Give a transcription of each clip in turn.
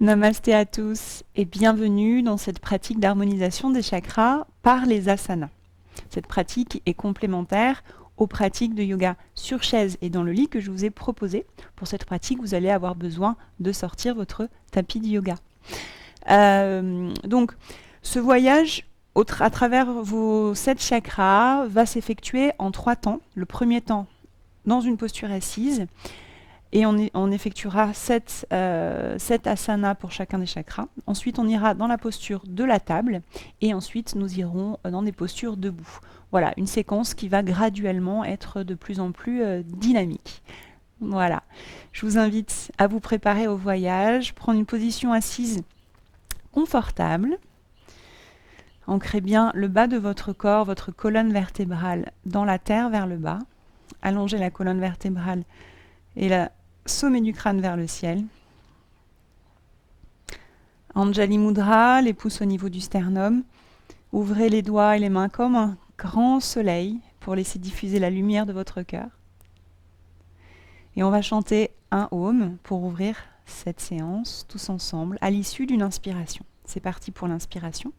Namasté à tous et bienvenue dans cette pratique d'harmonisation des chakras par les asanas. Cette pratique est complémentaire aux pratiques de yoga sur chaise et dans le lit que je vous ai proposées. Pour cette pratique, vous allez avoir besoin de sortir votre tapis de yoga. Donc, ce voyage à travers vos 7 chakras va s'effectuer en 3 temps. Le premier temps dans une posture assise. Et on effectuera 7 asanas pour chacun des chakras. Ensuite, on ira dans la posture de la table. Et ensuite, nous irons dans des postures debout. Voilà, une séquence qui va graduellement être de plus en plus dynamique. Voilà. Je vous invite à vous préparer au voyage, prendre une position assise confortable. Ancrez bien le bas de votre corps, votre colonne vertébrale dans la terre vers le bas. Allongez la colonne vertébrale et la sommet du crâne vers le ciel. Anjali Mudra, les pouces au niveau du sternum. Ouvrez les doigts et les mains comme un grand soleil pour laisser diffuser la lumière de votre cœur. Et on va chanter un Om pour ouvrir cette séance tous ensemble à l'issue d'une inspiration. C'est parti pour l'inspiration.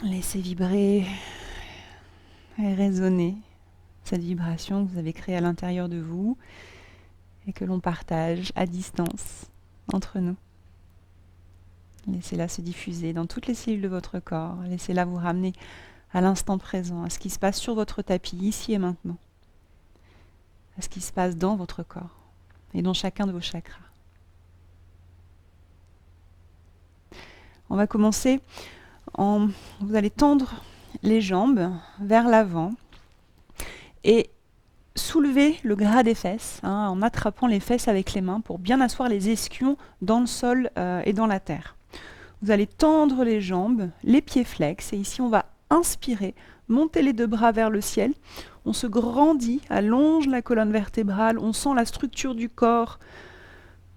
Laissez vibrer et résonner cette vibration que vous avez créée à l'intérieur de vous et que l'on partage à distance entre nous. Laissez-la se diffuser dans toutes les cellules de votre corps. Laissez-la vous ramener à l'instant présent, à ce qui se passe sur votre tapis, ici et maintenant. À ce qui se passe dans votre corps et dans chacun de vos chakras. On va commencer vous allez tendre les jambes vers l'avant et soulever le gras des fesses en attrapant les fesses avec les mains pour bien asseoir les ischions dans le sol et dans la terre. Vous allez tendre les jambes, les pieds flex et ici on va inspirer, monter les 2 bras vers le ciel. On se grandit, allonge la colonne vertébrale, on sent la structure du corps.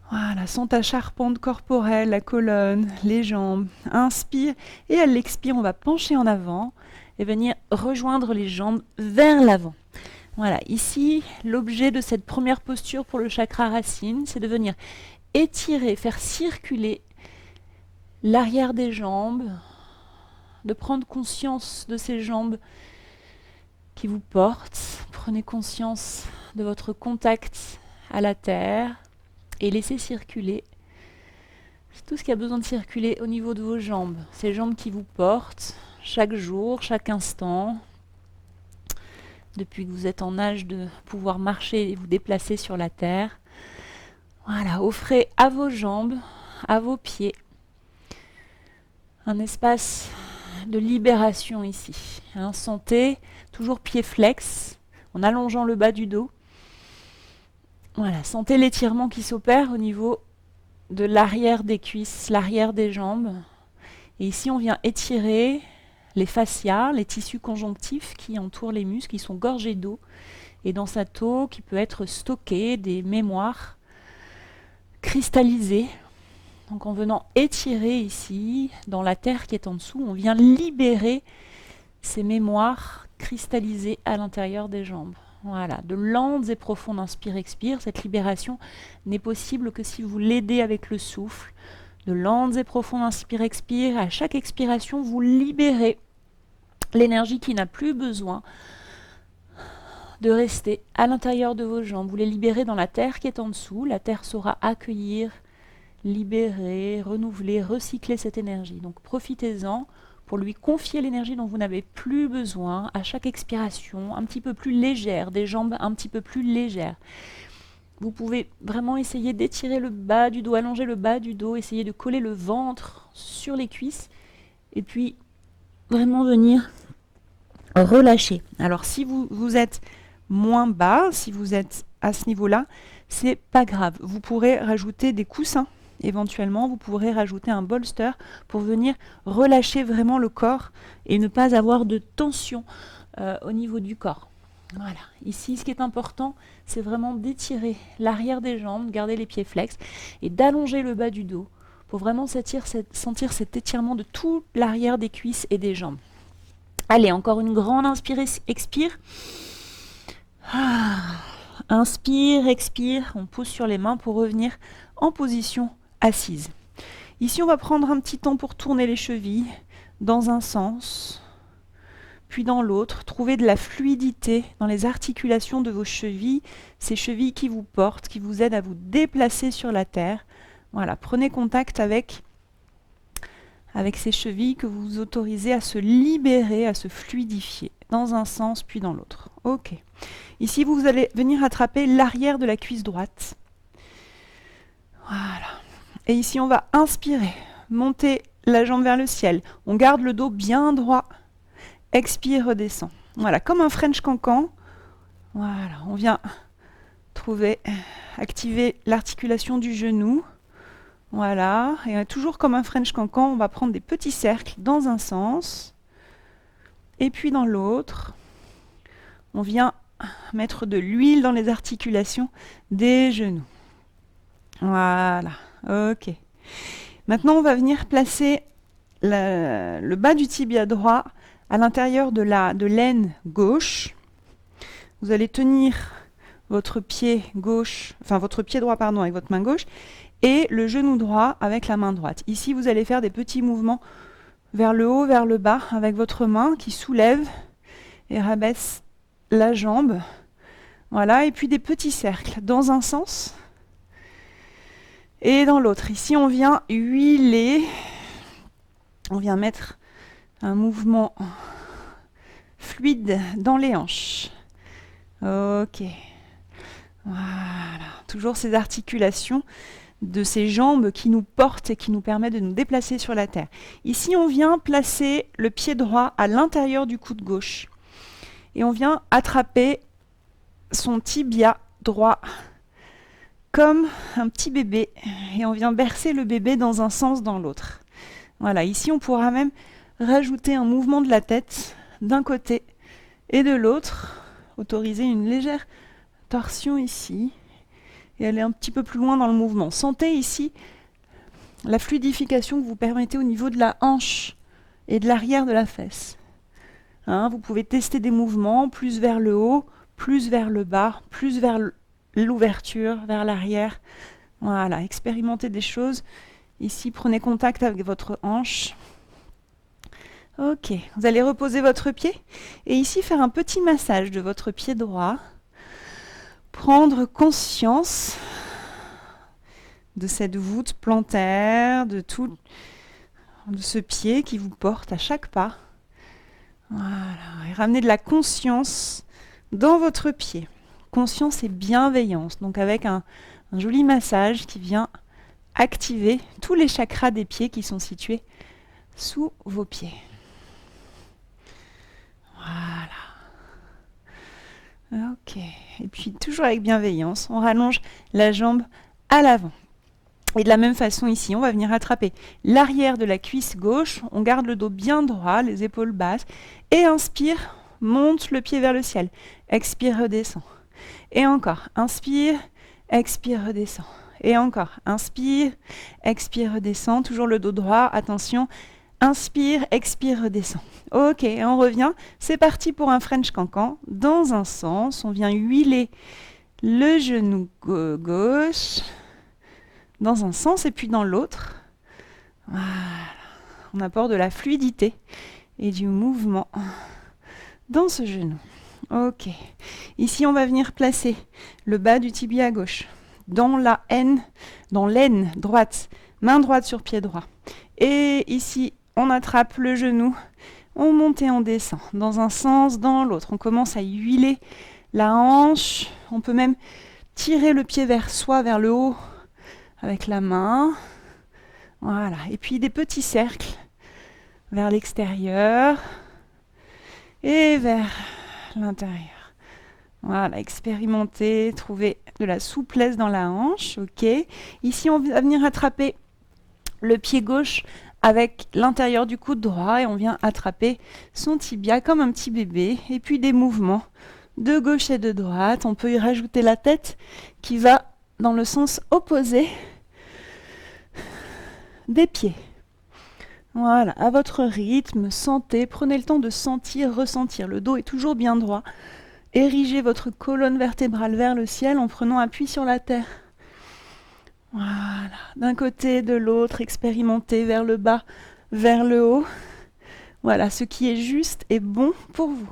Voilà, sens ta charpente corporelle, la colonne, les jambes. Inspire et à l'expire, on va pencher en avant et venir rejoindre les jambes vers l'avant. Voilà, ici, l'objet de cette première posture pour le chakra racine, c'est de venir étirer, faire circuler l'arrière des jambes, de prendre conscience de ces jambes qui vous portent. Prenez conscience de votre contact à la terre. Et laissez circuler tout ce qui a besoin de circuler au niveau de vos jambes. Ces jambes qui vous portent chaque jour, chaque instant, depuis que vous êtes en âge de pouvoir marcher et vous déplacer sur la terre. Voilà, offrez à vos jambes, à vos pieds, un espace de libération ici. Sentez toujours pied flex, en allongeant le bas du dos. Voilà, sentez l'étirement qui s'opère au niveau de l'arrière des cuisses, l'arrière des jambes. Et ici, on vient étirer les fascias, les tissus conjonctifs qui entourent les muscles, qui sont gorgés d'eau. Et dans cette eau, qui peut être stockée, des mémoires cristallisées. Donc en venant étirer ici, dans la terre qui est en dessous, on vient libérer ces mémoires cristallisées à l'intérieur des jambes. Voilà, de lentes et profondes inspire-expire. Cette libération n'est possible que si vous l'aidez avec le souffle. De lentes et profondes inspire-expire. À chaque expiration, vous libérez l'énergie qui n'a plus besoin de rester à l'intérieur de vos jambes. Vous les libérez dans la terre qui est en dessous. La terre saura accueillir, libérer, renouveler, recycler cette énergie. Donc profitez-en pour lui confier l'énergie dont vous n'avez plus besoin à chaque expiration, un petit peu plus légère, des jambes un petit peu plus légères. Vous pouvez vraiment essayer d'étirer le bas du dos, allonger le bas du dos, essayer de coller le ventre sur les cuisses et puis vraiment venir relâcher. Alors si vous êtes moins bas, si vous êtes à ce niveau-là, c'est pas grave. Vous pourrez rajouter des coussins. Éventuellement, vous pourrez rajouter un bolster pour venir relâcher vraiment le corps et ne pas avoir de tension au niveau du corps. Voilà. Ici, ce qui est important, c'est vraiment d'étirer l'arrière des jambes, garder les pieds flex et d'allonger le bas du dos pour vraiment sentir cet étirement de tout l'arrière des cuisses et des jambes. Allez, encore une grande inspire, expire. Inspire, expire, on pose sur les mains pour revenir en position assise. Ici, on va prendre un petit temps pour tourner les chevilles dans un sens, puis dans l'autre. Trouvez de la fluidité dans les articulations de vos chevilles, ces chevilles qui vous portent, qui vous aident à vous déplacer sur la terre. Voilà, prenez contact avec ces chevilles que vous vous autorisez à se libérer, à se fluidifier dans un sens puis dans l'autre. Ok. Ici, vous allez venir attraper l'arrière de la cuisse droite. Voilà. Et ici, on va inspirer, monter la jambe vers le ciel. On garde le dos bien droit. Expire, redescend. Voilà, comme un French cancan. Voilà, on vient activer l'articulation du genou. Voilà, et toujours comme un French cancan, on va prendre des petits cercles dans un sens. Et puis dans l'autre, on vient mettre de l'huile dans les articulations des genoux. Voilà, ok. Maintenant, on va venir placer le bas du tibia droit à l'intérieur de l'aine gauche. Vous allez tenir votre pied droit avec votre main gauche et le genou droit avec la main droite. Ici, vous allez faire des petits mouvements vers le haut, vers le bas avec votre main qui soulève et rabaisse la jambe. Voilà, et puis des petits cercles dans un sens et dans l'autre. Ici, on vient huiler, on vient mettre un mouvement fluide dans les hanches. Ok. Voilà. Toujours ces articulations de ces jambes qui nous portent et qui nous permettent de nous déplacer sur la terre. Ici, on vient placer le pied droit à l'intérieur du coude gauche. Et on vient attraper son tibia droit comme un petit bébé. Et on vient bercer le bébé dans un sens, dans l'autre. Voilà, ici, on pourra même rajouter un mouvement de la tête d'un côté et de l'autre. Autoriser une légère torsion ici. Et aller un petit peu plus loin dans le mouvement. Sentez ici la fluidification que vous permettez au niveau de la hanche et de l'arrière de la fesse. Vous pouvez tester des mouvements plus vers le haut, plus vers le bas, plus vers l'ouverture, vers l'arrière. Voilà, expérimentez des choses. Ici, prenez contact avec votre hanche. Ok, vous allez reposer votre pied et ici faire un petit massage de votre pied droit. Prendre conscience de cette voûte plantaire, de ce pied qui vous porte à chaque pas. Voilà, et ramener de la conscience dans votre pied. Conscience et bienveillance, donc avec un joli massage qui vient activer tous les chakras des pieds qui sont situés sous vos pieds. Voilà. Ok. Et puis toujours avec bienveillance, on rallonge la jambe à l'avant. Et de la même façon ici, on va venir attraper l'arrière de la cuisse gauche, on garde le dos bien droit, les épaules basses, et inspire, monte le pied vers le ciel. Expire, redescend. Et encore, inspire, expire, redescend. Et encore, inspire, expire, redescend, toujours le dos droit, attention. Inspire, expire, redescend. Ok, on revient. C'est parti pour un French cancan. Dans un sens, on vient huiler le genou gauche dans un sens et puis dans l'autre. Voilà. On apporte de la fluidité et du mouvement dans ce genou. Ok. Ici, on va venir placer le bas du tibia gauche dans l'aine droite, main droite sur pied droit. Et ici, on attrape le genou, on monte et on descend, dans un sens, dans l'autre. On commence à huiler la hanche, on peut même tirer le pied vers soi, vers le haut, avec la main. Voilà, et puis des petits cercles vers l'extérieur et vers l'intérieur. Voilà, expérimentez, trouvez de la souplesse dans la hanche, ok. Ici, on va venir attraper le pied gauche avec l'intérieur du coude droit et on vient attraper son tibia comme un petit bébé. Et puis des mouvements de gauche et de droite. On peut y rajouter la tête qui va dans le sens opposé des pieds. Voilà, à votre rythme, sentez, prenez le temps de sentir, ressentir. Le dos est toujours bien droit. Érigez votre colonne vertébrale vers le ciel en prenant appui sur la terre. Voilà, d'un côté, de l'autre, expérimentez vers le bas, vers le haut. Voilà, ce qui est juste et bon pour vous.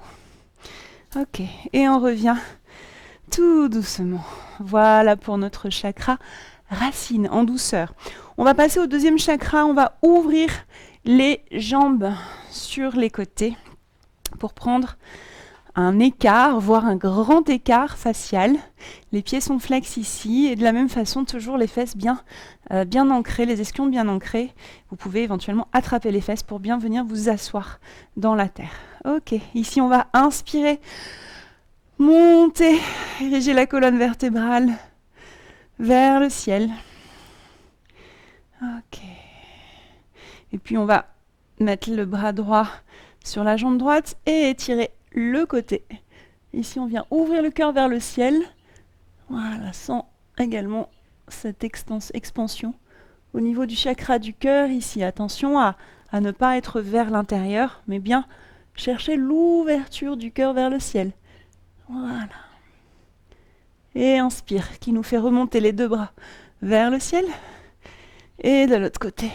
Ok, et on revient tout doucement. Voilà pour notre chakra racine, en douceur. On va passer au deuxième chakra, on va ouvrir les jambes sur les côtés pour prendre un écart, voire un grand écart facial. Les pieds sont flex ici et de la même façon, toujours les fesses bien ancrées, les ischions bien ancrés. Vous pouvez éventuellement attraper les fesses pour bien venir vous asseoir dans la terre. Ok, ici on va inspirer, monter, ériger la colonne vertébrale vers le ciel. Ok. Et puis on va mettre le bras droit sur la jambe droite et étirer le côté. Ici, on vient ouvrir le cœur vers le ciel. Voilà, sans également cette expansion au niveau du chakra du cœur. Ici, attention à ne pas être vers l'intérieur, mais bien chercher l'ouverture du cœur vers le ciel. Voilà. Et inspire, qui nous fait remonter les deux bras vers le ciel. Et de l'autre côté,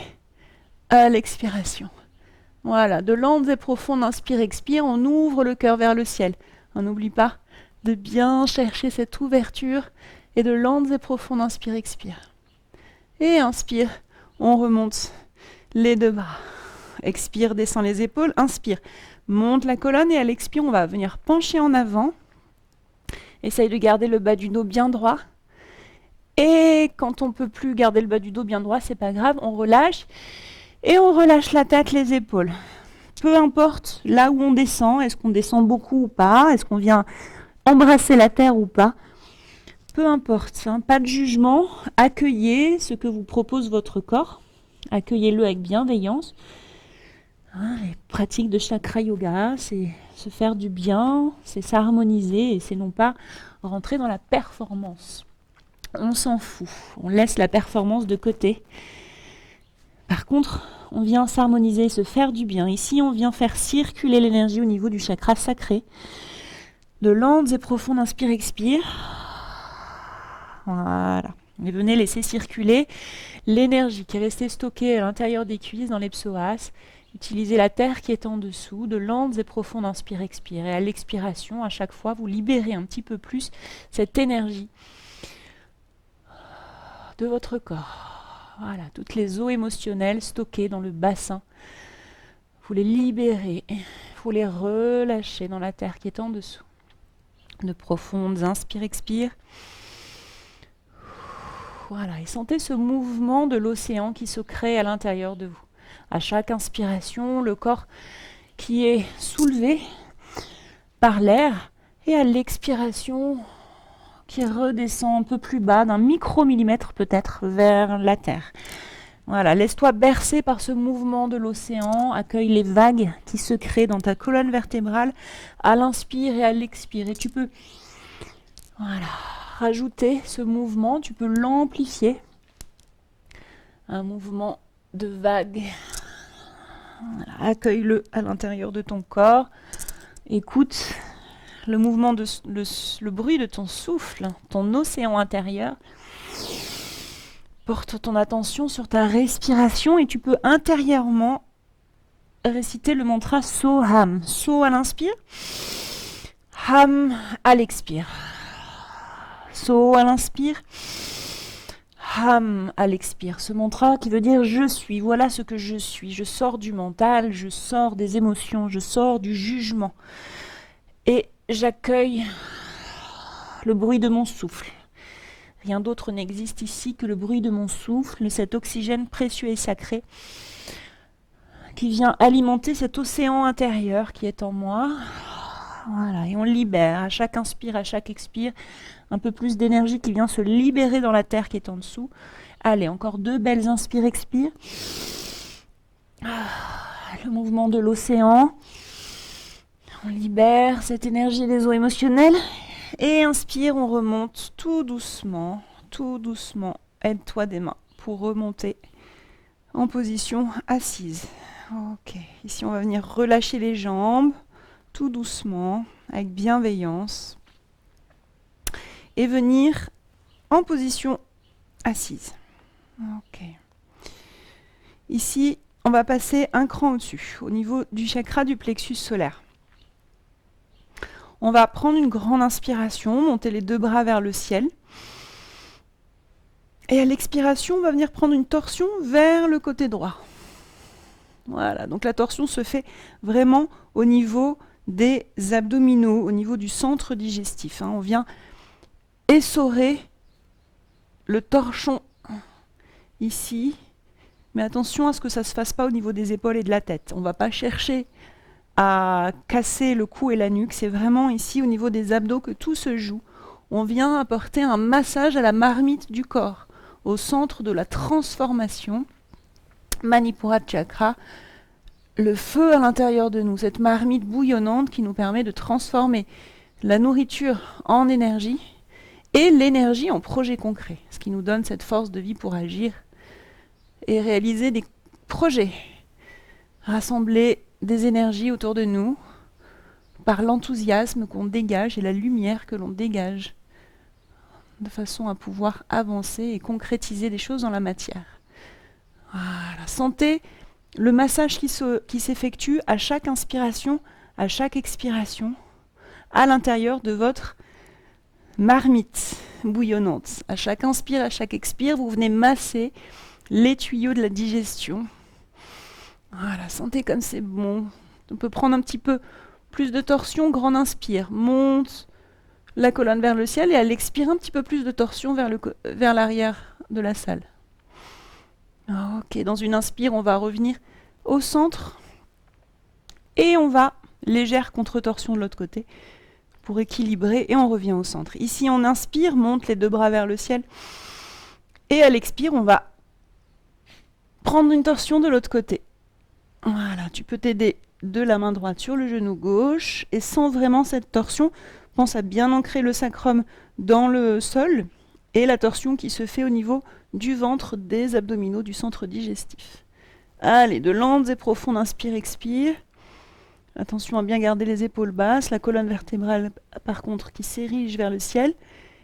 à l'expiration. Voilà, de lentes et profondes, inspire, expire, on ouvre le cœur vers le ciel. On n'oublie pas de bien chercher cette ouverture et de lentes et profondes, inspire, expire. Et inspire, on remonte les deux bras. Expire, descend les épaules, inspire, monte la colonne et à l'expire, on va venir pencher en avant. Essaye de garder le bas du dos bien droit. Et quand on ne peut plus garder le bas du dos bien droit, c'est pas grave, on relâche. Et on relâche la tête, les épaules. Peu importe là où on descend, est-ce qu'on descend beaucoup ou pas, est-ce qu'on vient embrasser la terre ou pas, peu importe, hein, pas de jugement, accueillez ce que vous propose votre corps, accueillez-le avec bienveillance. Hein, les pratiques de chakra yoga, c'est se faire du bien, c'est s'harmoniser et c'est non pas rentrer dans la performance. On s'en fout, on laisse la performance de côté. Par contre, on vient s'harmoniser, se faire du bien. Ici, on vient faire circuler l'énergie au niveau du chakra sacré. De lentes et profondes, inspire, expire. Voilà. Et venez laisser circuler l'énergie qui est restée stockée à l'intérieur des cuisses, dans les psoas. Utilisez la terre qui est en dessous. De lentes et profondes, inspire, expire. Et à l'expiration, à chaque fois, vous libérez un petit peu plus cette énergie de votre corps. Voilà, toutes les eaux émotionnelles stockées dans le bassin. Vous les libérez, vous les relâchez dans la terre qui est en dessous. De profondes, inspire, expire. Voilà, et sentez ce mouvement de l'océan qui se crée à l'intérieur de vous. À chaque inspiration, le corps qui est soulevé par l'air et à l'expiration, qui redescend un peu plus bas, d'un micromillimètre peut-être, vers la terre. Voilà, laisse-toi bercer par ce mouvement de l'océan, accueille les vagues qui se créent dans ta colonne vertébrale à l'inspire et à l'expire. Et tu peux rajouter ce mouvement, tu peux l'amplifier. Un mouvement de vague. Voilà, accueille-le à l'intérieur de ton corps. Écoute le mouvement, le bruit de ton souffle, ton océan intérieur. Porte ton attention sur ta respiration et tu peux intérieurement réciter le mantra So-Ham. So à l'inspire, Ham à l'expire. So à l'inspire, Ham à l'expire. Ce mantra qui veut dire je suis, voilà ce que je suis. Je sors du mental, je sors des émotions, je sors du jugement. Et j'accueille le bruit de mon souffle. Rien d'autre n'existe ici que le bruit de mon souffle, cet oxygène précieux et sacré qui vient alimenter cet océan intérieur qui est en moi. Voilà, et on libère à chaque inspire, à chaque expire, un peu plus d'énergie qui vient se libérer dans la terre qui est en dessous. Allez, encore 2 belles inspire, expire. Le mouvement de l'océan. On libère cette énergie des eaux émotionnelles. Et inspire, on remonte tout doucement, tout doucement. Aide-toi des mains pour remonter en position assise. Ok, ici on va venir relâcher les jambes, tout doucement, avec bienveillance. Et venir en position assise. Ok. Ici, on va passer un cran au-dessus, au niveau du chakra du plexus solaire. On va prendre une grande inspiration, monter les 2 bras vers le ciel. Et à l'expiration, on va venir prendre une torsion vers le côté droit. Voilà, donc la torsion se fait vraiment au niveau des abdominaux, au niveau du centre digestif. On vient essorer le torchon ici, mais attention à ce que ça ne se fasse pas au niveau des épaules et de la tête. On ne va pas chercher à casser le cou et la nuque, c'est vraiment ici au niveau des abdos que tout se joue. On vient apporter un massage à la marmite du corps, au centre de la transformation. Manipura Chakra, le feu à l'intérieur de nous, cette marmite bouillonnante qui nous permet de transformer la nourriture en énergie et l'énergie en projet concret, ce qui nous donne cette force de vie pour agir et réaliser des projets, rassembler des énergies autour de nous par l'enthousiasme qu'on dégage et la lumière que l'on dégage, de façon à pouvoir avancer et concrétiser des choses dans la matière. Voilà. Sentez le massage qui s'effectue à chaque inspiration, à chaque expiration, à l'intérieur de votre marmite bouillonnante. À chaque inspire, à chaque expire, vous venez masser les tuyaux de la digestion. Voilà, sentez comme c'est bon. On peut prendre un petit peu plus de torsion, grand inspire, monte la colonne vers le ciel et à l'expire un petit peu plus de torsion vers l'arrière de la salle. Ok, dans une inspire, on va revenir au centre et on va légère contre-torsion de l'autre côté pour équilibrer et on revient au centre. Ici, on inspire, monte les 2 bras vers le ciel et à l'expire, on va prendre une torsion de l'autre côté. Voilà, tu peux t'aider de la main droite sur le genou gauche et sans vraiment cette torsion, pense à bien ancrer le sacrum dans le sol et la torsion qui se fait au niveau du ventre, des abdominaux, du centre digestif. Allez, de lentes et profondes, inspire, expire. Attention à bien garder les épaules basses, la colonne vertébrale par contre qui s'érige vers le ciel.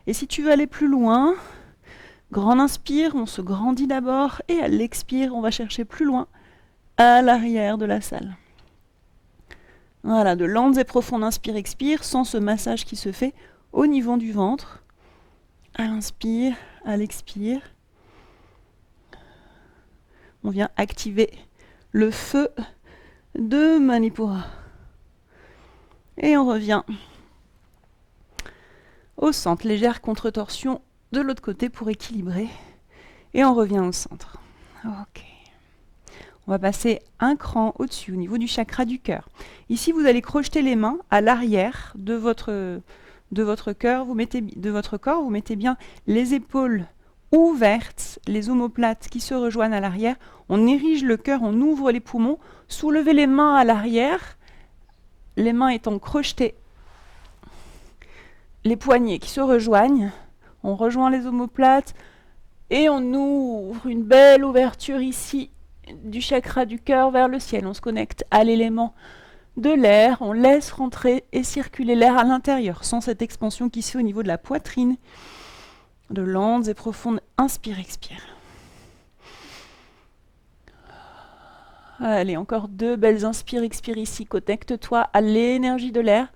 Et si tu veux aller plus loin, grand inspire, on se grandit d'abord et à l'expire, on va chercher plus loin à l'arrière de la salle. Voilà, de lentes et profondes inspire, expire, sans ce massage qui se fait au niveau du ventre. À l'inspire, à l'expire. On vient activer le feu de Manipura. Et on revient au centre, légère contre-torsion de l'autre côté pour équilibrer. Et on revient au centre. Ok. On va passer un cran au-dessus, au niveau du chakra du cœur. Ici, vous allez crocheter les mains à l'arrière de votre cœur. Vous mettez bien les épaules ouvertes, les omoplates qui se rejoignent à l'arrière. On érige le cœur, on ouvre les poumons. Soulevez les mains à l'arrière, les mains étant crochetées. Les poignets qui se rejoignent. On rejoint les omoplates et on ouvre une belle ouverture ici du chakra du cœur vers le ciel. On se connecte à l'élément de l'air, on laisse rentrer et circuler l'air à l'intérieur, sans cette expansion qui se fait au niveau de la poitrine. De lentes et profondes, inspire, expire. Allez, encore 2 belles inspire, expire ici. Connecte-toi à l'énergie de l'air.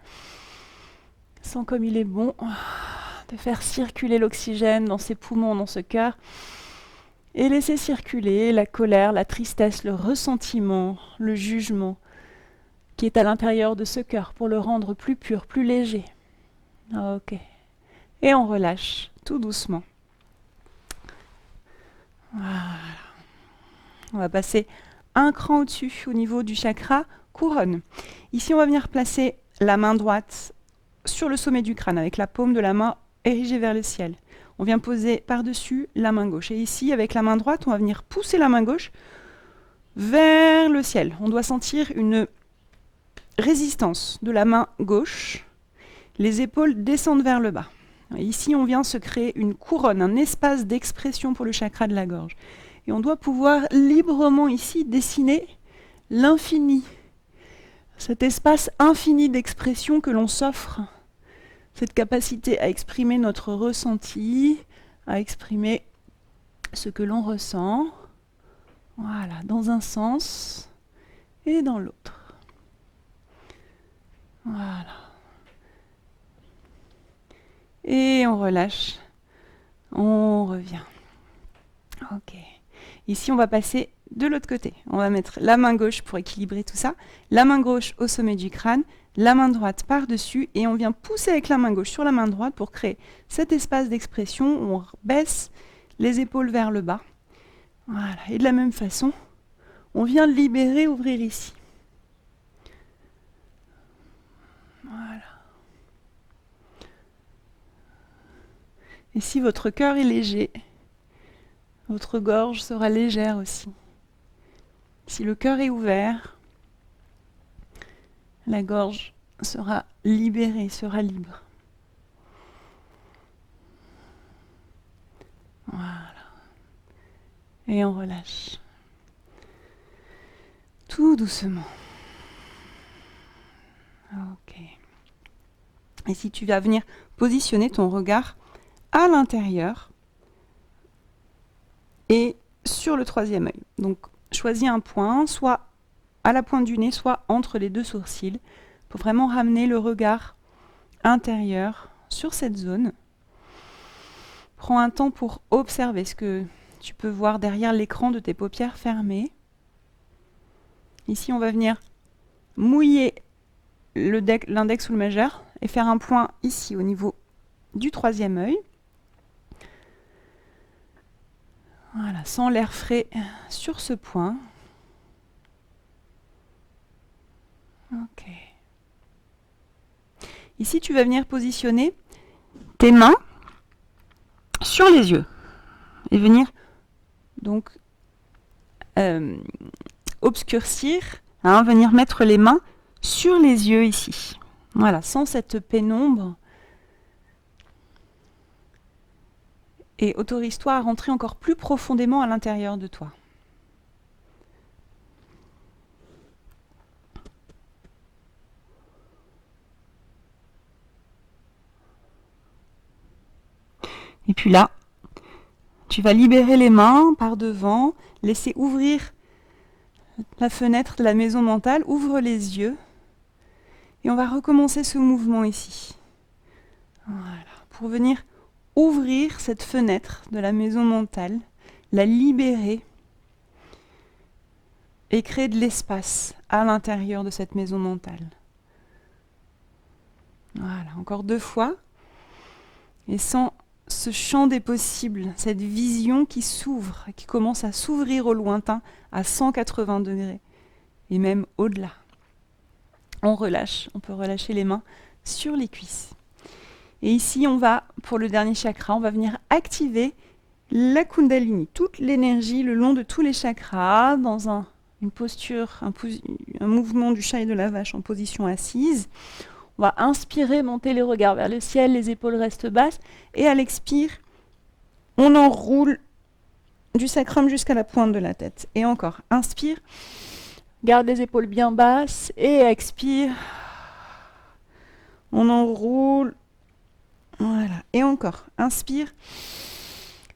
Sens comme il est bon de faire circuler l'oxygène dans ses poumons, dans ce cœur. Et laisser circuler la colère, la tristesse, le ressentiment, le jugement qui est à l'intérieur de ce cœur pour le rendre plus pur, plus léger. Ok. Et on relâche tout doucement. Voilà. On va passer un cran au-dessus au niveau du chakra couronne. Ici, on va venir placer la main droite sur le sommet du crâne, avec la paume de la main érigée vers le ciel. On vient poser par-dessus la main gauche. Et ici, avec la main droite, on va venir pousser la main gauche vers le ciel. On doit sentir une résistance de la main gauche. Les épaules descendent vers le bas. Et ici, on vient se créer une couronne, un espace d'expression pour le chakra de la gorge. Et on doit pouvoir librement ici dessiner l'infini. Cet espace infini d'expression que l'on s'offre. Cette capacité à exprimer notre ressenti, à exprimer ce que l'on ressent. Voilà, dans un sens et dans l'autre. Voilà. Et on relâche. On revient. Ok. Ici, on va passer de l'autre côté. On va mettre la main gauche pour équilibrer tout ça. La main gauche au sommet du crâne. La main droite par-dessus. Et on vient pousser avec la main gauche sur la main droite pour créer cet espace d'expression où on baisse les épaules vers le bas. Voilà. Et de la même façon, on vient libérer, ouvrir ici. Voilà. Et si votre cœur est léger, votre gorge sera légère aussi. Si le cœur est ouvert, la gorge sera libérée, sera libre. Voilà. Et on relâche. Tout doucement. Ok. Et si tu vas venir positionner ton regard à l'intérieur et sur le troisième œil. Donc, choisis un point, soit à la pointe du nez, soit entre les deux sourcils, pour vraiment ramener le regard intérieur sur cette zone. Prends un temps pour observer ce que tu peux voir derrière l'écran de tes paupières fermées. Ici, on va venir mouiller l'index ou le majeur et faire un point ici au niveau du troisième œil. Voilà, sans l'air frais sur ce point. Ok. Ici, tu vas venir positionner tes mains sur les yeux et venir donc obscurcir, venir mettre les mains sur les yeux ici. Voilà, sans cette pénombre. Et autorise-toi à rentrer encore plus profondément à l'intérieur de toi. Et puis là, tu vas libérer les mains par devant, laisser ouvrir la fenêtre de la maison mentale, ouvre les yeux. Et on va recommencer ce mouvement ici. Voilà, pour venir ouvrir cette fenêtre de la maison mentale, la libérer et créer de l'espace à l'intérieur de cette maison mentale. Voilà, encore 2 fois. Et sans ce champ des possibles, cette vision qui s'ouvre, qui commence à s'ouvrir au lointain à 180 degrés et même au-delà. On relâche, on peut relâcher les mains sur les cuisses. Et ici, on va, pour le dernier chakra, on va venir activer la Kundalini, toute l'énergie le long de tous les chakras, dans une posture, un mouvement du chat et de la vache en position assise. On va inspirer, monter les regards vers le ciel, les épaules restent basses. Et à l'expire, on enroule du sacrum jusqu'à la pointe de la tête. Et encore, inspire, garde les épaules bien basses. Et expire, on enroule. Voilà. Et encore, inspire,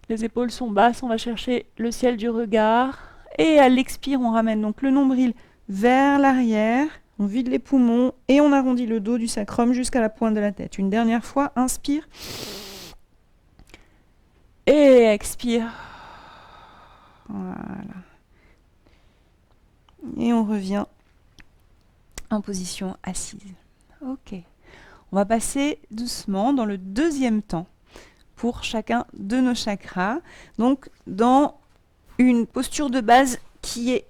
les épaules sont basses, on va chercher le ciel du regard. Et à l'expire, on ramène donc le nombril vers l'arrière. On vide les poumons et on arrondit le dos du sacrum jusqu'à la pointe de la tête. Une dernière fois, inspire. Et expire. Voilà. Et on revient en position assise. Ok. On va passer doucement dans le deuxième temps pour chacun de nos chakras. Donc, dans une posture de base qui est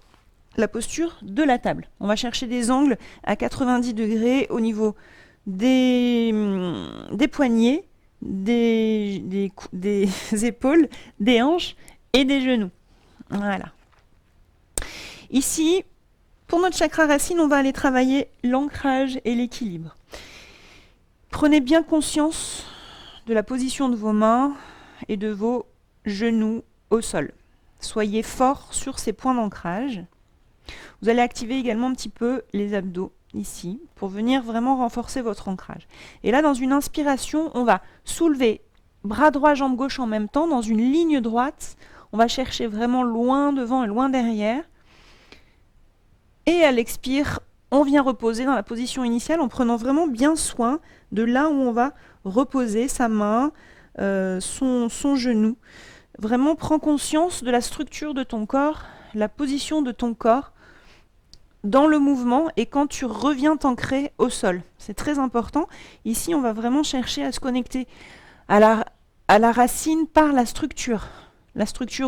la posture de la table. On va chercher des angles à 90 degrés au niveau des poignets, des épaules, des hanches et des genoux. Voilà. Ici, pour notre chakra racine, on va aller travailler l'ancrage et l'équilibre. Prenez bien conscience de la position de vos mains et de vos genoux au sol. Soyez fort sur ces points d'ancrage. Vous allez activer également un petit peu les abdos ici pour venir vraiment renforcer votre ancrage. Et là, dans une inspiration, on va soulever bras droit, jambe gauche en même temps dans une ligne droite. On va chercher vraiment loin devant et loin derrière. Et à l'expire, on vient reposer dans la position initiale en prenant vraiment bien soin de là où on va reposer sa main, son genou. Vraiment, prends conscience de la structure de ton corps, la position de ton corps dans le mouvement et quand tu reviens t'ancrer au sol. C'est très important. Ici, on va vraiment chercher à se connecter à la racine par la structure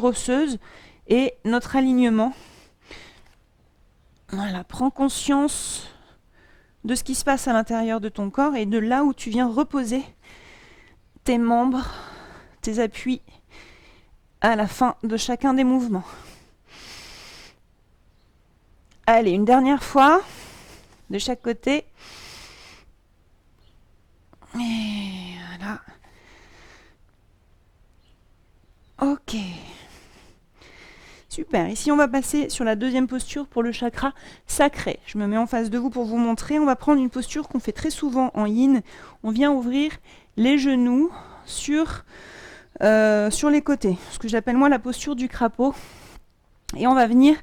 osseuse et notre alignement. Voilà, prends conscience de ce qui se passe à l'intérieur de ton corps et de là où tu viens reposer tes membres, tes appuis à la fin de chacun des mouvements. Allez, une dernière fois, de chaque côté. Et voilà. Ok. Super. Ici, on va passer sur la deuxième posture pour le chakra sacré. Je me mets en face de vous pour vous montrer. On va prendre une posture qu'on fait très souvent en yin. On vient ouvrir les genoux sur les côtés. Ce que j'appelle moi la posture du crapaud. Et on va venir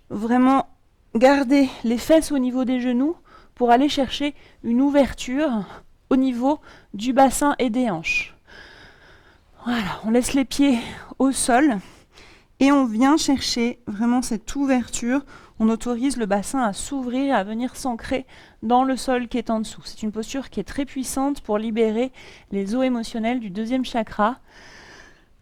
vraiment garder les fesses au niveau des genoux pour aller chercher une ouverture au niveau du bassin et des hanches. Voilà, on laisse les pieds au sol et on vient chercher vraiment cette ouverture. On autorise le bassin à s'ouvrir, à venir s'ancrer dans le sol qui est en dessous. C'est une posture qui est très puissante pour libérer les eaux émotionnelles du deuxième chakra.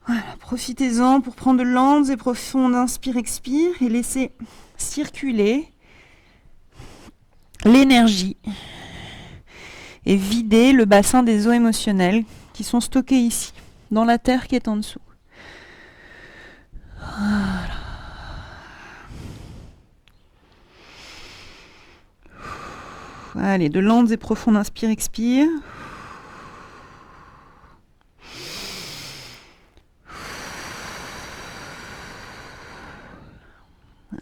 Voilà, profitez-en pour prendre de lentes et profondes inspire-expire et laissez circuler l'énergie et vider le bassin des eaux émotionnelles qui sont stockées ici, dans la terre qui est en dessous. Voilà. Allez, de lentes et profondes inspire-expire.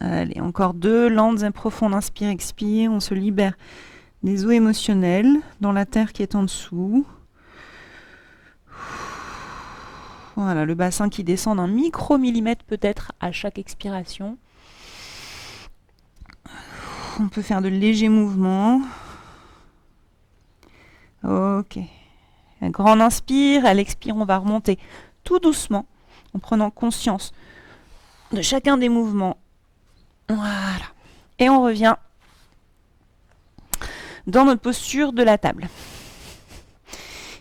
Allez, encore 2 lentes et profondes inspire-expire. On se libère des eaux émotionnelles dans la terre qui est en dessous. Voilà, le bassin qui descend d'un micromillimètre peut-être à chaque expiration. On peut faire de légers mouvements. Ok. Un grand inspire, à l'expire, on va remonter tout doucement en prenant conscience de chacun des mouvements. Voilà. Et on revient dans notre posture de la table.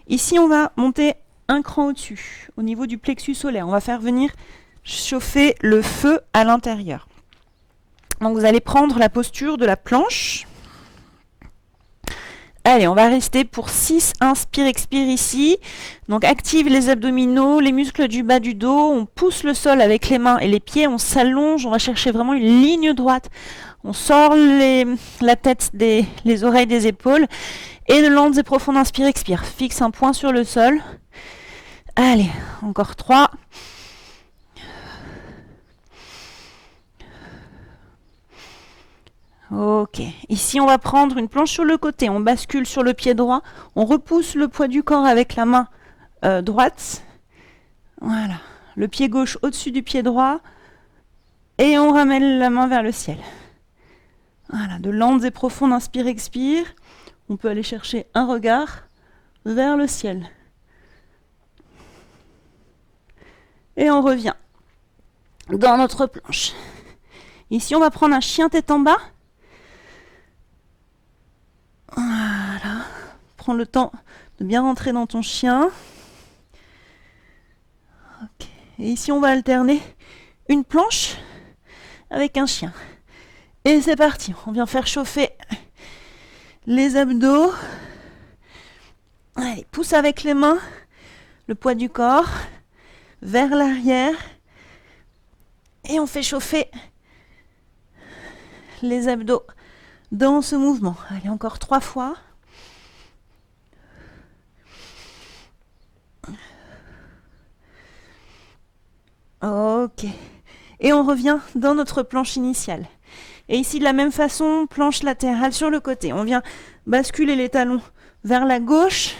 Ici, on va monter un cran au-dessus, au niveau du plexus solaire. On va faire venir chauffer le feu à l'intérieur. Donc vous allez prendre la posture de la planche. Allez, on va rester pour 6 inspire-expire ici. Donc active les abdominaux, les muscles du bas du dos. On pousse le sol avec les mains et les pieds. On s'allonge, on va chercher vraiment une ligne droite. On sort la tête, les oreilles des épaules. Et de lentes et profondes inspire-expire. Fixe un point sur le sol. Allez, encore 3. Ok, ici on va prendre une planche sur le côté, on bascule sur le pied droit, on repousse le poids du corps avec la main droite. Voilà, le pied gauche au-dessus du pied droit et on ramène la main vers le ciel. Voilà, de lentes et profondes inspire-expire. On peut aller chercher un regard vers le ciel. Et on revient dans notre planche. Ici on va prendre un chien tête en bas. Voilà, prends le temps de bien rentrer dans ton chien. Okay. Et ici, on va alterner une planche avec un chien. Et c'est parti, on vient faire chauffer les abdos. Allez, pousse avec les mains le poids du corps vers l'arrière. Et on fait chauffer les abdos dans ce mouvement. Allez, encore 3 fois. Ok. Et on revient dans notre planche initiale. Et ici, de la même façon, planche latérale sur le côté. On vient basculer les talons vers la gauche.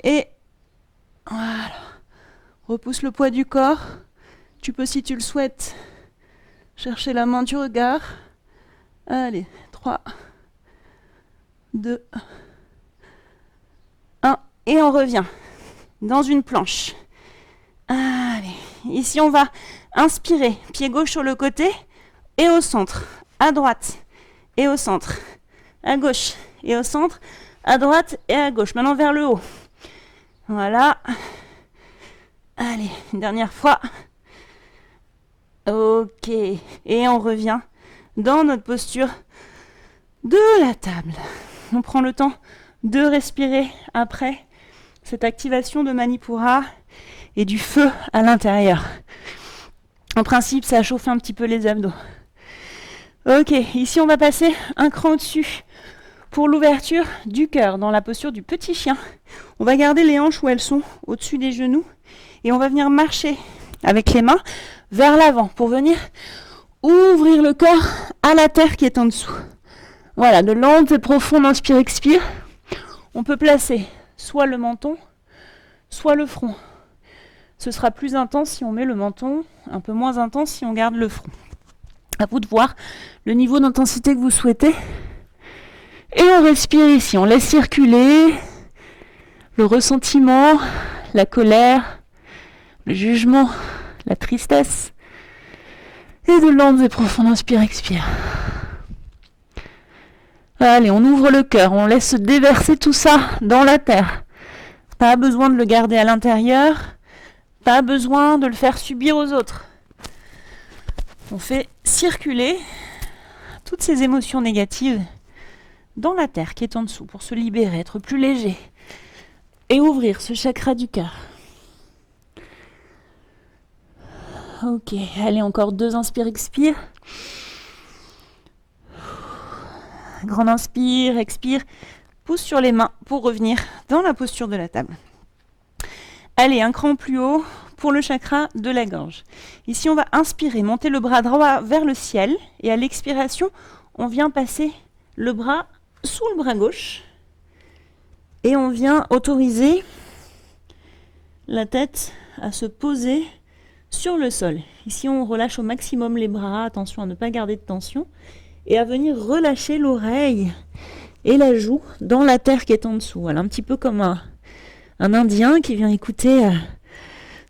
Et voilà. Repousse le poids du corps. Tu peux, si tu le souhaites, chercher la main du regard. Allez, 3, 2, 1. Et on revient dans une planche. Allez, ici on va inspirer, pied gauche sur le côté et au centre, à droite et au centre, à gauche et au centre, à droite et à gauche. Maintenant vers le haut. Voilà. Allez, une dernière fois. Ok, et on revient dans notre posture de la table. On prend le temps de respirer après cette activation de Manipura et du feu à l'intérieur. En principe, ça chauffe un petit peu les abdos. Ok, ici on va passer un cran au-dessus pour l'ouverture du cœur dans la posture du petit chien. On va garder les hanches où elles sont au-dessus des genoux et on va venir marcher avec les mains vers l'avant pour venir ouvrir le corps à la terre qui est en dessous. Voilà, de lentes et profondes inspire-expire. On peut placer soit le menton, soit le front. Ce sera plus intense si on met le menton, un peu moins intense si on garde le front. À vous de voir le niveau d'intensité que vous souhaitez. Et on respire ici, on laisse circuler le ressentiment, la colère, le jugement, la tristesse. Et de lentes et profondes inspire-expire. Allez, on ouvre le cœur, on laisse déverser tout ça dans la terre. Pas besoin de le garder à l'intérieur, pas besoin de le faire subir aux autres. On fait circuler toutes ces émotions négatives dans la terre qui est en dessous pour se libérer, être plus léger et ouvrir ce chakra du cœur. Ok, allez, encore 2 inspire-expire. Grand inspire, expire, pousse sur les mains pour revenir dans la posture de la table. Allez, un cran plus haut pour le chakra de la gorge. Ici, on va inspirer, monter le bras droit vers le ciel et à l'expiration, on vient passer le bras sous le bras gauche et on vient autoriser la tête à se poser sur le sol. Ici, on relâche au maximum les bras, attention à ne pas garder de tension, et à venir relâcher l'oreille et la joue dans la terre qui est en dessous. Voilà, un petit peu comme un Indien qui vient écouter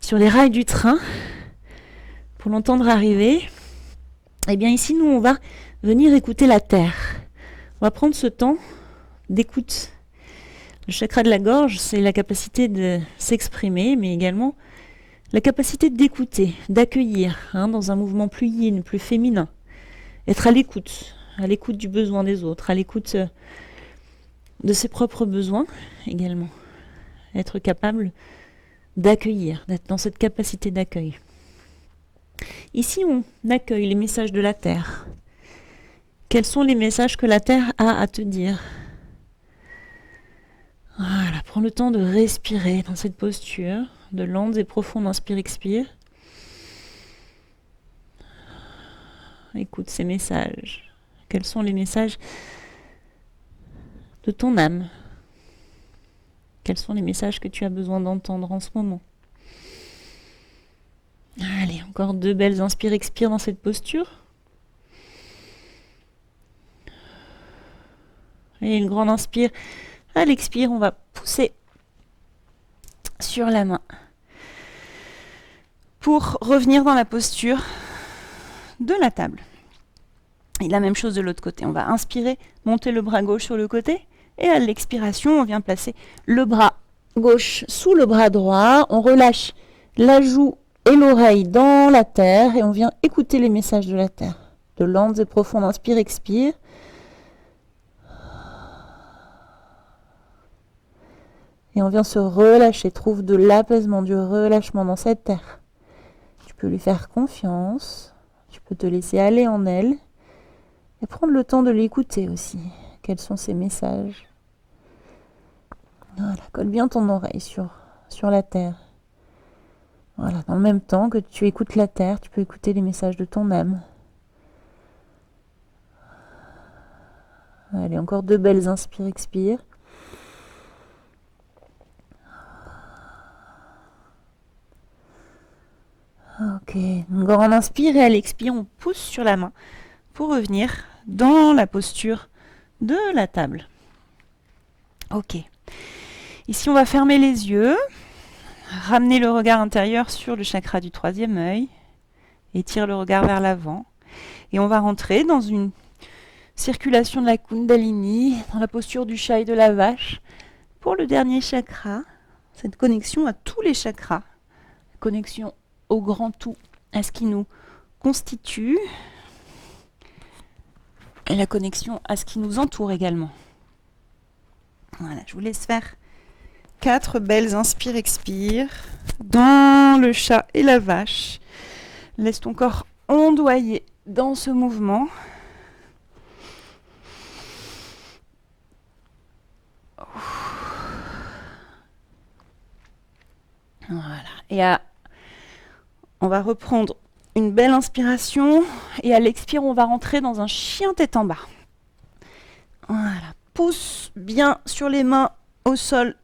sur les rails du train pour l'entendre arriver. Et bien ici, nous, on va venir écouter la terre. On va prendre ce temps d'écoute. Le chakra de la gorge, c'est la capacité de s'exprimer, mais également la capacité d'écouter, d'accueillir, dans un mouvement plus yin, plus féminin. Être à l'écoute du besoin des autres, à l'écoute de ses propres besoins également. Être capable d'accueillir, d'être dans cette capacité d'accueil. Ici, on accueille les messages de la Terre. Quels sont les messages que la Terre a à te dire ? Voilà, prends le temps de respirer dans cette posture, de lentes et profondes inspire-expire. Écoute ces messages. Quels sont les messages de ton âme ? Quels sont les messages que tu as besoin d'entendre en ce moment ? Allez, encore 2 belles inspire-expire dans cette posture. Et une grande inspire. À l'expire, on va pousser sur la main pour revenir dans la posture de la table. Et la même chose de l'autre côté. On va inspirer, monter le bras gauche sur le côté. Et à l'expiration, on vient placer le bras gauche sous le bras droit. On relâche la joue et l'oreille dans la terre. Et on vient écouter les messages de la terre. De lentes et profondes. Inspire, expire. Et on vient se relâcher. Trouve de l'apaisement, du relâchement dans cette terre. Tu peux lui faire confiance. Tu peux te laisser aller en elle. Et prendre le temps de l'écouter aussi. Quels sont ses messages? Voilà, colle bien ton oreille sur la terre. Voilà, dans le même temps que tu écoutes la terre, tu peux écouter les messages de ton âme. Allez, encore 2 belles inspire, expire. Ok, encore on inspire et à l'expire, on pousse sur la main pour revenir dans la posture de la table. Ok. Ici, on va fermer les yeux, ramener le regard intérieur sur le chakra du 3e œil, étire le regard vers l'avant, et on va rentrer dans une circulation de la Kundalini, dans la posture du chat et de la vache, pour le dernier chakra, cette connexion à tous les chakras, connexion au grand tout, à ce qui nous constitue, et la connexion à ce qui nous entoure également. Voilà, je vous laisse faire 4 belles inspire-expire dans le chat et la vache. Laisse ton corps ondoyer dans ce mouvement. Voilà. Et on va reprendre une belle inspiration et à l'expire, on va rentrer dans un chien tête en bas. Voilà. Pousse bien sur les mains au sol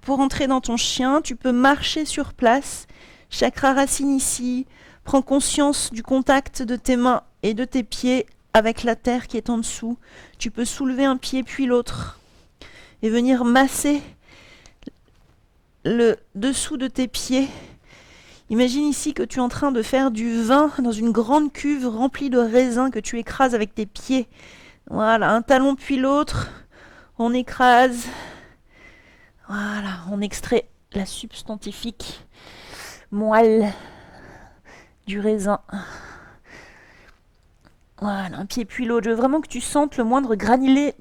pour entrer dans ton chien. Tu peux marcher sur place. Chakra racine ici. Prends conscience du contact de tes mains et de tes pieds avec la terre qui est en dessous. Tu peux soulever un pied puis l'autre et venir masser le dessous de tes pieds. Imagine ici que tu es en train de faire du vin dans une grande cuve remplie de raisins que tu écrases avec tes pieds. Voilà, un talon puis l'autre. On écrase. Voilà, on extrait la substantifique moelle du raisin. Voilà, un pied puis l'autre. Je veux vraiment que tu sentes le moindre granulé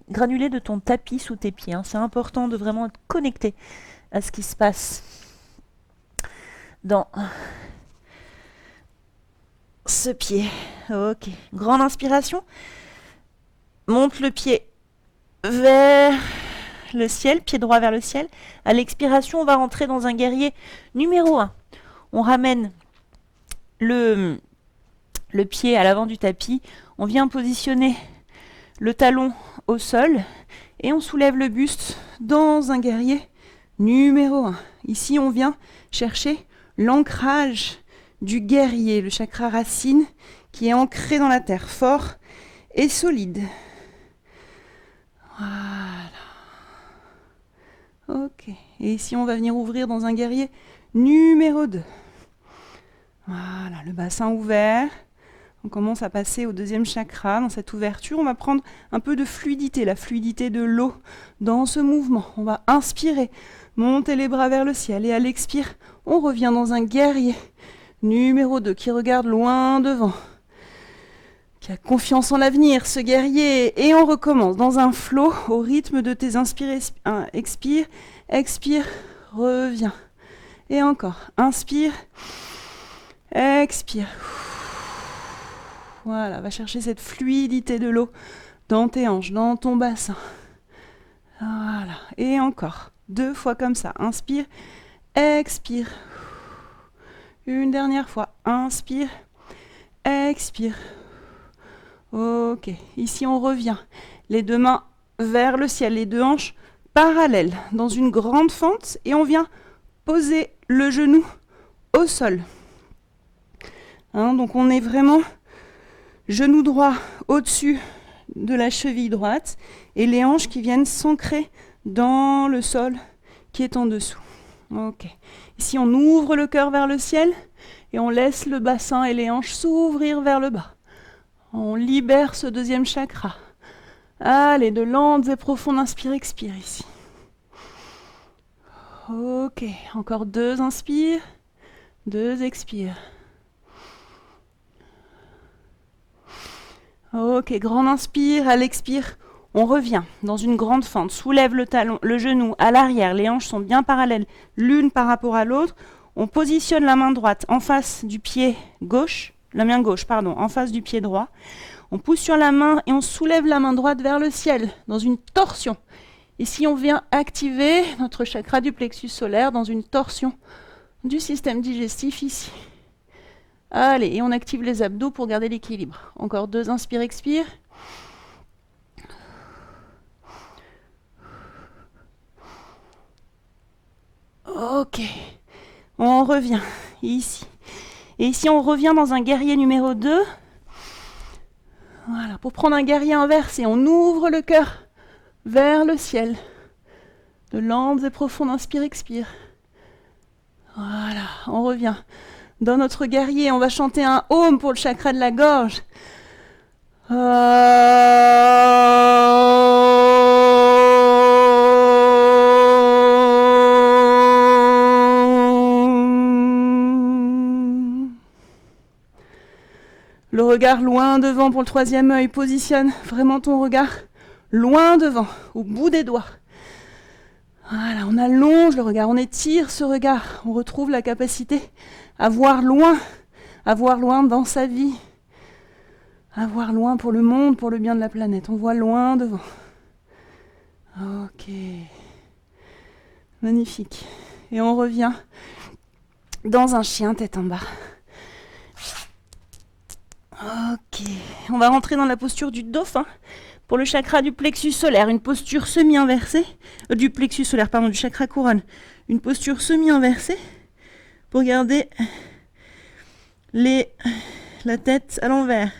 de ton tapis sous tes pieds. C'est important de vraiment être connecté à ce qui se passe dans ce pied. Ok, grande inspiration. Monte le pied vers le ciel, pied droit vers le ciel. À l'expiration, on va rentrer dans un guerrier numéro 1. On ramène le pied à l'avant du tapis. On vient positionner le talon au sol et on soulève le buste dans un guerrier numéro 1. Ici, on vient chercher l'ancrage du guerrier, le chakra racine qui est ancré dans la terre, fort et solide. Voilà. Ok. Et ici, on va venir ouvrir dans un guerrier numéro 2. Voilà, le bassin ouvert. On commence à passer au 2e chakra. Dans cette ouverture, on va prendre un peu de fluidité, la fluidité de l'eau dans ce mouvement. On va inspirer, monter les bras vers le ciel. Et à l'expire, on revient dans un guerrier numéro 2 qui regarde loin devant, qui a confiance en l'avenir, ce guerrier. Et on recommence dans un flow au rythme de tes inspires. Expire, expire, reviens. Et encore, inspire, expire. Voilà, va chercher cette fluidité de l'eau dans tes hanches, dans ton bassin. Voilà, et encore, 2 fois comme ça. Inspire, expire. Une dernière fois, inspire, expire. Ok, ici on revient. Les 2 mains vers le ciel, les 2 hanches parallèles, dans une grande fente, et on vient poser le genou au sol. Donc on est vraiment genou droit au-dessus de la cheville droite et les hanches qui viennent s'ancrer dans le sol qui est en dessous. Ok. Ici, on ouvre le cœur vers le ciel et on laisse le bassin et les hanches s'ouvrir vers le bas. On libère ce 2e chakra. Allez, de lentes et profondes inspire-expire ici. Ok, encore 2 inspires, 2 expires. Ok, grande inspire, à l'expire, on revient dans une grande fente, soulève le talon, le genou à l'arrière, les hanches sont bien parallèles l'une par rapport à l'autre. On positionne la main droite en face du pied gauche, la main gauche, pardon, en face du pied droit. On pousse sur la main et on soulève la main droite vers le ciel, dans une torsion. Ici, on vient activer notre chakra du plexus solaire dans une torsion du système digestif ici. Allez, et on active les abdos pour garder l'équilibre. Encore 2, inspire, expire. Ok, on revient ici. Et ici, on revient dans un guerrier numéro 2. Voilà, pour prendre un guerrier inversé, on ouvre le cœur vers le ciel. De lentes et profondes, inspire, expire. Voilà, on revient. Dans notre guerrier, on va chanter un Om pour le chakra de la gorge. Le regard loin devant pour le 3e œil. Positionne vraiment ton regard loin devant, au bout des doigts. Voilà, on allonge le regard, on étire ce regard. On retrouve la capacité à voir loin dans sa vie, à voir loin pour le monde, pour le bien de la planète. On voit loin devant. Ok. Magnifique. Et on revient dans un chien tête en bas. Ok. On va rentrer dans la posture du dauphin pour le chakra du plexus solaire. Une posture semi-inversée. Du plexus solaire, pardon, du chakra couronne. Une posture semi-inversée pour garder la tête à l'envers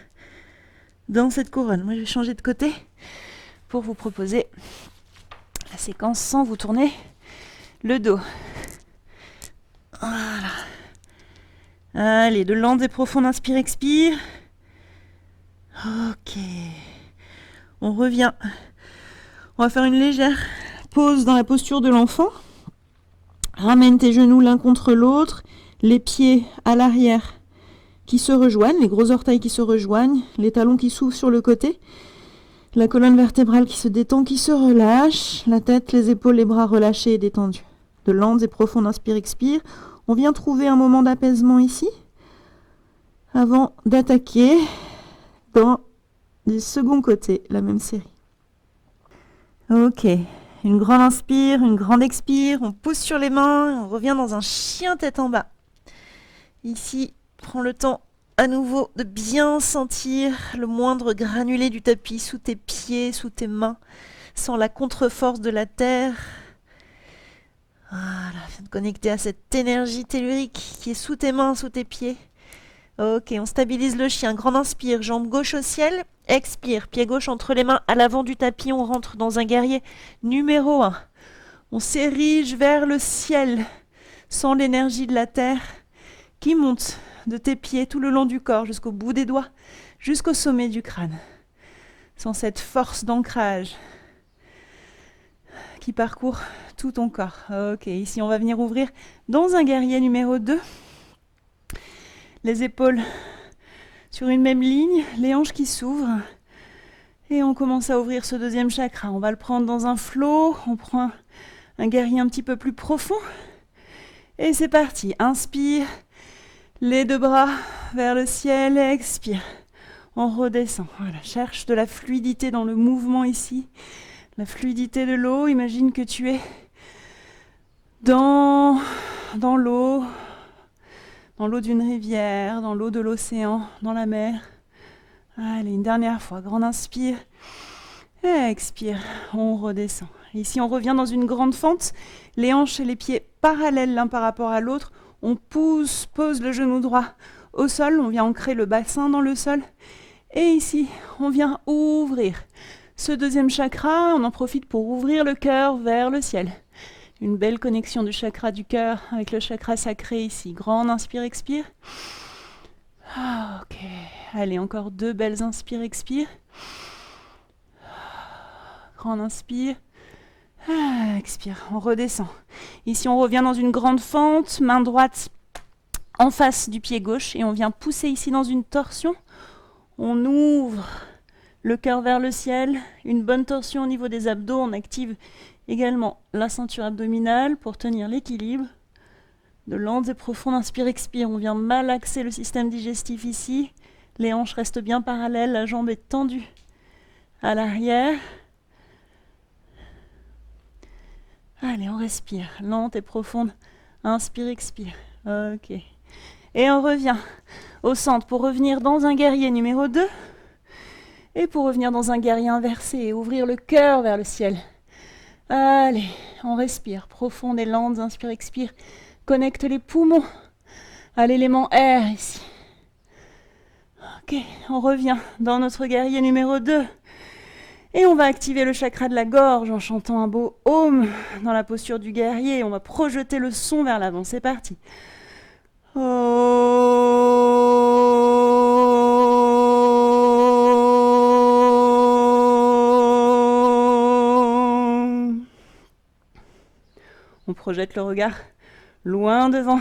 dans cette couronne. Moi, je vais changer de côté pour vous proposer la séquence sans vous tourner le dos. Voilà. Allez, de lentes et profondes, inspire, expire. Ok. On revient. On va faire une légère pause dans la posture de l'enfant. Ramène tes genoux l'un contre l'autre, les pieds à l'arrière qui se rejoignent, les gros orteils qui se rejoignent, les talons qui s'ouvrent sur le côté, la colonne vertébrale qui se détend, qui se relâche, la tête, les épaules, les bras relâchés et détendus. De lentes et profondes, inspire, expire. On vient trouver un moment d'apaisement ici, avant d'attaquer dans du second côté, la même série. Ok, une grande inspire, une grande expire, on pousse sur les mains, on revient dans un chien tête en bas. Ici, prends le temps à nouveau de bien sentir le moindre granulé du tapis sous tes pieds, sous tes mains, sans la contre-force de la terre. Voilà, viens te connecter à cette énergie tellurique qui est sous tes mains, sous tes pieds. Ok, on stabilise le chien. Grande inspire, jambe gauche au ciel. Expire, pied gauche entre les mains à l'avant du tapis. On rentre dans un guerrier numéro 1. On s'érige vers le ciel, sans l'énergie de la terre qui monte de tes pieds tout le long du corps, jusqu'au bout des doigts, jusqu'au sommet du crâne. Sans cette force d'ancrage qui parcourt tout ton corps. Ok, ici on va venir ouvrir dans un guerrier numéro 2. Les épaules sur une même ligne, les hanches qui s'ouvrent. Et on commence à ouvrir ce deuxième chakra. On va le prendre dans un flot. On prend un guerrier un petit peu plus profond. Et c'est parti. Inspire. Les deux bras vers le ciel. Expire. On redescend. Voilà. Cherche de la fluidité dans le mouvement ici. La fluidité de l'eau. Imagine que tu es dans l'eau. Dans l'eau d'une rivière, dans l'eau de l'océan, dans la mer. Allez, une dernière fois. Grande inspire. Et expire. On redescend. Ici, on revient dans une grande fente. Les hanches et les pieds parallèles l'un par rapport à l'autre. On pose le genou droit au sol. On vient ancrer le bassin dans le sol. Et ici, on vient ouvrir ce deuxième chakra. On en profite pour ouvrir le cœur vers le ciel. Une belle connexion du chakra du cœur avec le chakra sacré ici. Grande inspire, expire. Ok. Allez, encore 2 belles inspire, expire. Grande inspire. Expire. On redescend. Ici, on revient dans une grande fente. Main droite en face du pied gauche. Et on vient pousser ici dans une torsion. On ouvre le cœur vers le ciel, une bonne torsion au niveau des abdos. On active également la ceinture abdominale pour tenir l'équilibre. De lentes et profondes inspire-expire. On vient malaxer le système digestif ici. Les hanches restent bien parallèles, la jambe est tendue à l'arrière. Allez, on respire, lente et profonde. Inspire, expire. Ok. Et on revient au centre pour revenir dans un guerrier numéro 2. Et pour revenir dans un guerrier inversé et ouvrir le cœur vers le ciel. Allez, on respire, profonde et lente, inspire, expire. Connecte les poumons à l'élément air ici. Ok, on revient dans notre guerrier numéro 2. Et on va activer le chakra de la gorge en chantant un beau Om dans la posture du guerrier. On va projeter le son vers l'avant. C'est parti. On projette le regard loin devant.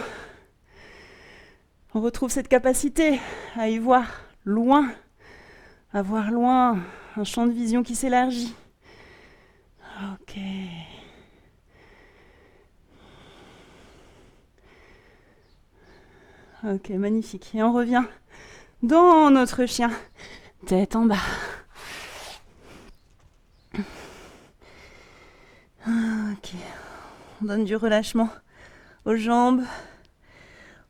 On retrouve cette capacité à y voir loin, à voir loin, un champ de vision qui s'élargit. Ok. Ok, magnifique. Et on revient dans notre chien, tête en bas. Ok. On donne du relâchement aux jambes.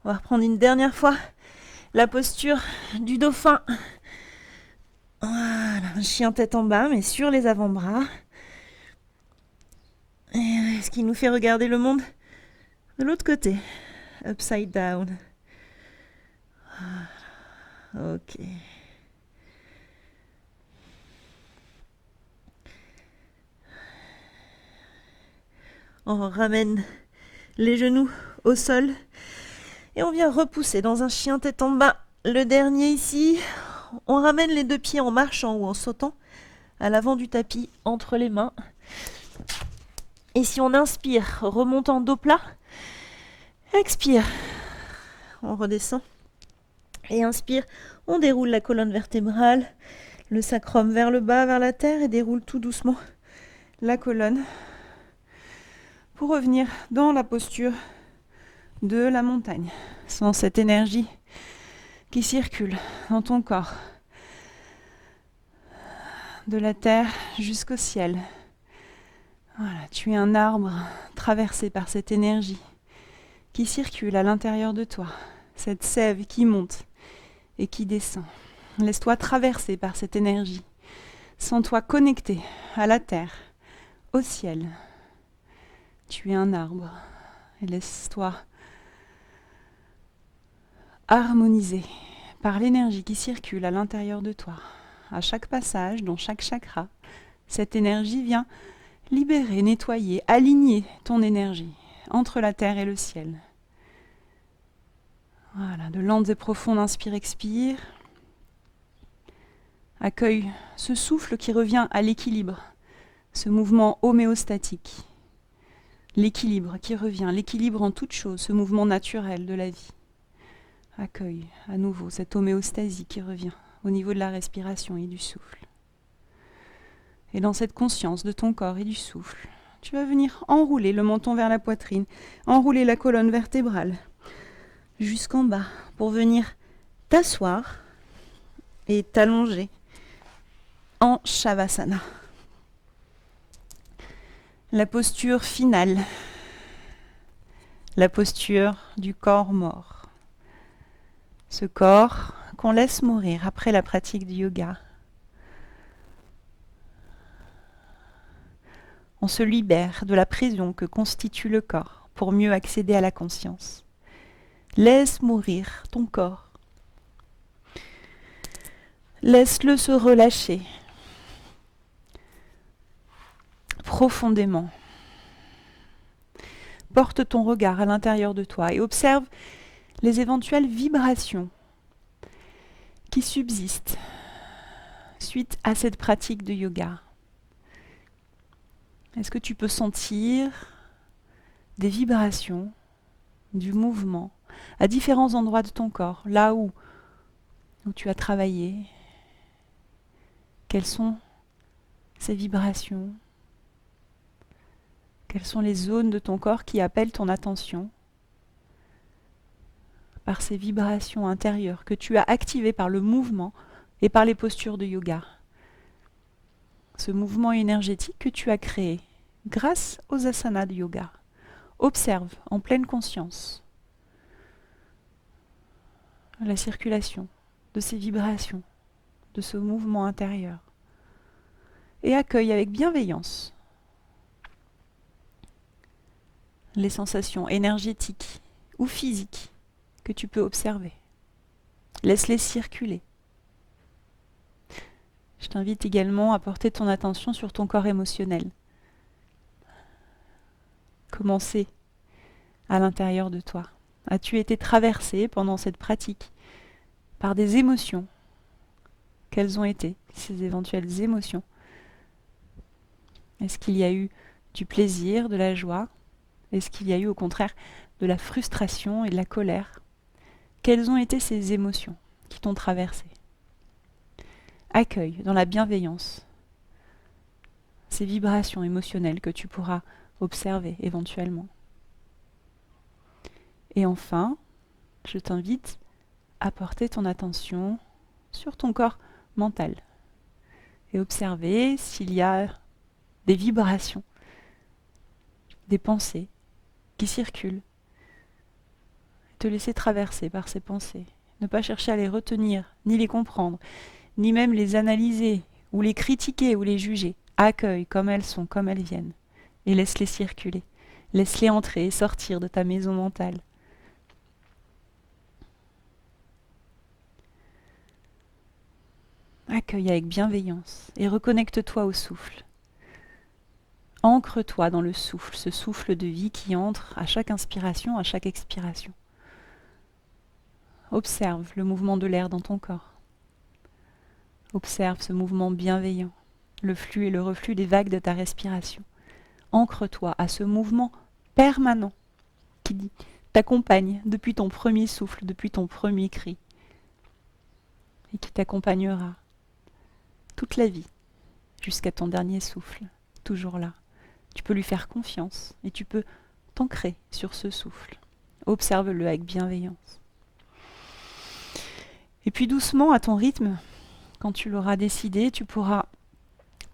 On va reprendre une dernière fois la posture du dauphin. Voilà, un chien tête en bas, mais sur les avant-bras. Et ce qui nous fait regarder le monde de l'autre côté. Upside down. Ok. On ramène les genoux au sol. Et on vient repousser dans un chien tête en bas. Le dernier ici. On ramène les deux pieds en marchant ou en sautant à l'avant du tapis, entre les mains. Et si on inspire, remontant dos plat. Expire. On redescend. Et inspire, on déroule la colonne vertébrale, le sacrum vers le bas, vers la terre, et déroule tout doucement la colonne pour revenir dans la posture de la montagne. Sans cette énergie qui circule dans ton corps, de la terre jusqu'au ciel. Voilà, tu es un arbre traversé par cette énergie qui circule à l'intérieur de toi, cette sève qui monte et qui descend. Laisse-toi traverser par cette énergie. Sens-toi connecté à la terre, au ciel. Tu es un arbre et laisse-toi harmoniser par l'énergie qui circule à l'intérieur de toi. À chaque passage, dans chaque chakra, cette énergie vient libérer, nettoyer, aligner ton énergie entre la terre et le ciel. Voilà, de lentes et profondes, inspire, expire. Accueille ce souffle qui revient à l'équilibre, ce mouvement homéostatique. L'équilibre qui revient, l'équilibre en toute chose, ce mouvement naturel de la vie. Accueille à nouveau cette homéostasie qui revient au niveau de la respiration et du souffle. Et dans cette conscience de ton corps et du souffle, tu vas venir enrouler le menton vers la poitrine, enrouler la colonne vertébrale jusqu'en bas pour venir t'asseoir et t'allonger en Shavasana. La posture finale, la posture du corps mort. Ce corps qu'on laisse mourir après la pratique du yoga. On se libère de la prison que constitue le corps pour mieux accéder à la conscience. Laisse mourir ton corps. Laisse-le se relâcher profondément. Porte ton regard à l'intérieur de toi et observe les éventuelles vibrations qui subsistent suite à cette pratique de yoga. Est-ce que tu peux sentir des vibrations, du mouvement à différents endroits de ton corps, là où tu as travaillé, Quelles sont ces vibrations? Quelles sont les zones de ton corps qui appellent ton attention par ces vibrations intérieures que tu as activées par le mouvement et par les postures de yoga? Ce mouvement énergétique que tu as créé grâce aux asanas de yoga. Observe en pleine conscience la circulation de ces vibrations, de ce mouvement intérieur, et accueille avec bienveillance les sensations énergétiques ou physiques que tu peux observer. Laisse-les circuler. Je t'invite également à porter ton attention sur ton corps émotionnel. Comment c'est à l'intérieur de toi? As-tu été traversé pendant cette pratique par des émotions? Quelles ont été ces éventuelles émotions? Est-ce qu'il y a eu du plaisir, de la joie? Est-ce qu'il y a eu au contraire de la frustration et de la colère? Quelles ont été ces émotions qui t'ont traversé? Accueille dans la bienveillance ces vibrations émotionnelles que tu pourras observer éventuellement. Et enfin, je t'invite à porter ton attention sur ton corps mental et observer s'il y a des vibrations, des pensées qui circulent. Te laisser traverser par ces pensées. Ne pas chercher à les retenir, ni les comprendre, ni même les analyser, ou les critiquer, ou les juger. Accueille comme elles sont, comme elles viennent, et laisse-les circuler. Laisse-les entrer et sortir de ta maison mentale. Accueille avec bienveillance et reconnecte-toi au souffle. Ancre-toi dans le souffle, ce souffle de vie qui entre à chaque inspiration, à chaque expiration. Observe le mouvement de l'air dans ton corps. Observe ce mouvement bienveillant, le flux et le reflux des vagues de ta respiration. Ancre-toi à ce mouvement permanent qui t'accompagne depuis ton premier souffle, depuis ton premier cri, et qui t'accompagnera toute la vie, jusqu'à ton dernier souffle, toujours là. Tu peux lui faire confiance et tu peux t'ancrer sur ce souffle. Observe-le avec bienveillance. Et puis doucement, à ton rythme, quand tu l'auras décidé, tu pourras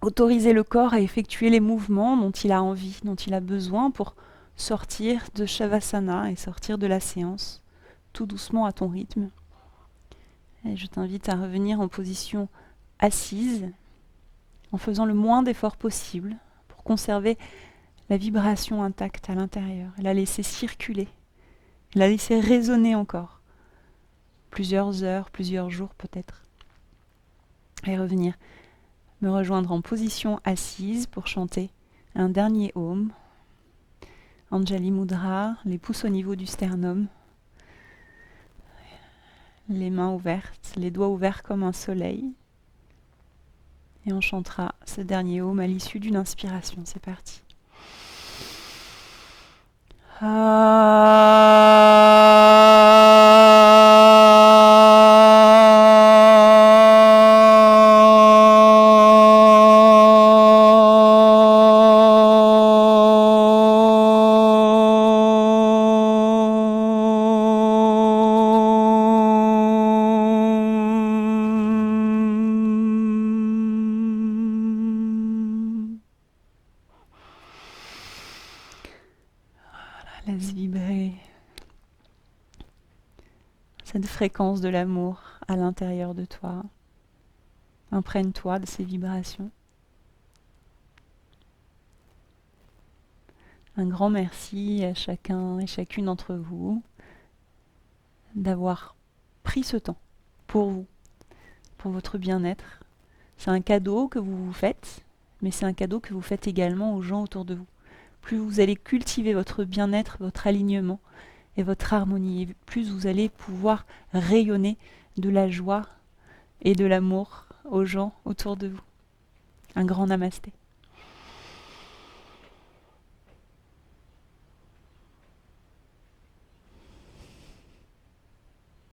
autoriser le corps à effectuer les mouvements dont il a envie, dont il a besoin pour sortir de Shavasana et sortir de la séance, tout doucement à ton rythme. Et je t'invite à revenir en position assise, en faisant le moins d'efforts possible pour conserver la vibration intacte à l'intérieur, et la laisser circuler, et la laisser résonner encore, plusieurs heures, plusieurs jours peut-être. Et revenir me rejoindre en position assise pour chanter un dernier Om. Anjali Mudra, les pouces au niveau du sternum, les mains ouvertes, les doigts ouverts comme un soleil. Et on chantera ce dernier Om à l'issue d'une inspiration. C'est parti. Laisse vibrer cette fréquence de l'amour à l'intérieur de toi. Imprègne-toi de ces vibrations. Un grand merci à chacun et chacune d'entre vous d'avoir pris ce temps pour vous, pour votre bien-être. C'est un cadeau que vous vous faites, mais c'est un cadeau que vous faites également aux gens autour de vous. Plus vous allez cultiver votre bien-être, votre alignement et votre harmonie, et plus vous allez pouvoir rayonner de la joie et de l'amour aux gens autour de vous. Un grand namasté.